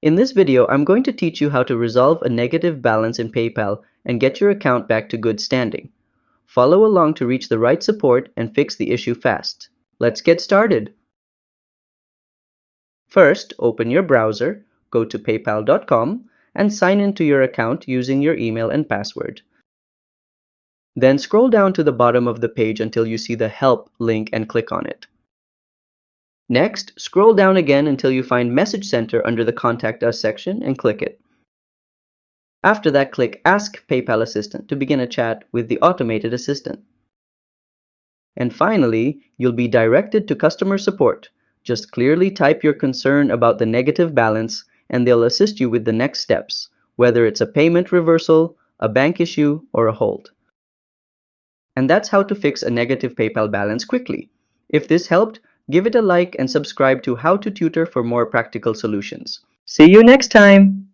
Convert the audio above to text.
In this video, I'm going to teach you how to resolve a negative balance in PayPal and get your account back to good standing. Follow along to reach the right support and fix the issue fast. Let's get started. First, open your browser, go to paypal.com, and sign into your account using your email and password. Then scroll down to the bottom of the page until you see the Help link and click on it. Next, scroll down again until you find Message Center under the Contact Us section and click it. After that, click Ask PayPal Assistant to begin a chat with the automated assistant. And finally, you'll be directed to customer support. Just clearly type your concern about the negative balance and they'll assist you with the next steps, whether it's a payment reversal, a bank issue, or a hold. And that's how to fix a negative PayPal balance quickly. If this helped, give it a like and subscribe to How to Tutor for more practical solutions. See you next time!